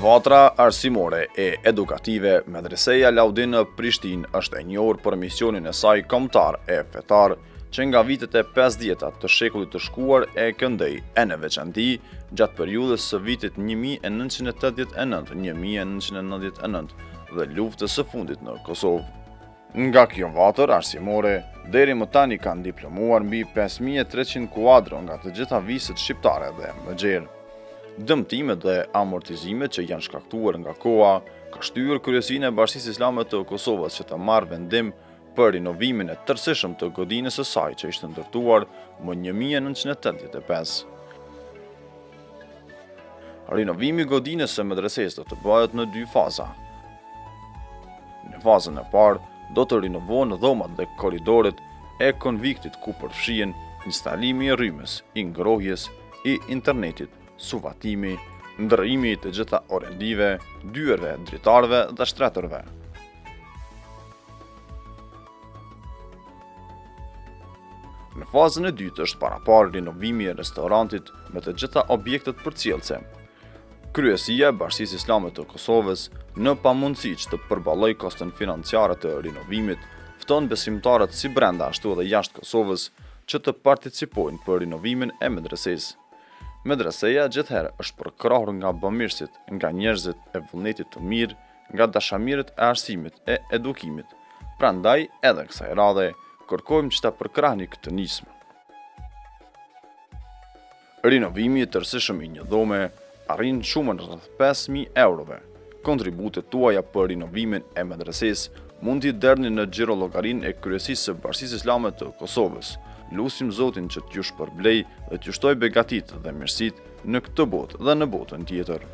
Vatra arsimore e edukative Medreseja Laudin në Prishtinë është e njohur për misionin e saj kombëtar e fetar që nga vitet e 50-tat të shekullit të shkuar e këndej e në veçanti gjatë periudhës së vitit 1989-1999 dhe luftës së fundit në Kosovë. Nga kjo vatër arsimore, deri më tani kanë diplomuar mbi 5300 kuadro nga të gjitha viset shqiptare dhe më gjerë. Dëmtimet dhe amortizimet që janë shkaktuar nga koha ka shtyrë kryesinë e Bashkisë Islame të Kosovës që të marrë vendim për rinovimin e tërësishëm të godinës së saj që ishte ndërtuar më 1985. Rinovimi i godinës së medresesë do të bëhet në 2 faza. Në fazën e parë do të rinovohen dhomat dhe korridoret e konviktit ku përfshihen instalimi i rrymës, i ngrohjes, i internetit, suvatimi, ndërrimi të gjitha orendive, dyerve, dritarëve dhe shtretërve. Në fazën e dytë është paraparë rinovimi i restorantit me të gjitha objektet përcjellëse. Kryesia e Bashkisë Islame të Kosovës, në pamundësi që të përballojë koston financiare të rinovimit, fton besimtarët si brenda ashtu edhe jashtë Kosovës që të participojnë për rinovimin e medresesë. Medreseja gjithherë është përkrahur nga bamirësit, nga njerëzit e vullnetit të mirë, nga dashamirët e arsimit e edukimit. Prandaj, edhe kësaj radhe, kërkojmë që ta përkrahni këtë nismë. Rinovimi i tërësishëm i një dhome arrin shumën rreth 5000 eurove. Kontributet tuaja për rinovimin e medresesë mund t'i derdhni në xhirollogarin e Kryesisë së Bashkisë Islame të Kosovës. Lutim Zotin që t'ju shpërblej dhe t'ju shtoj begatit dhe mirësit në këtë botë dhe në botën tjetër.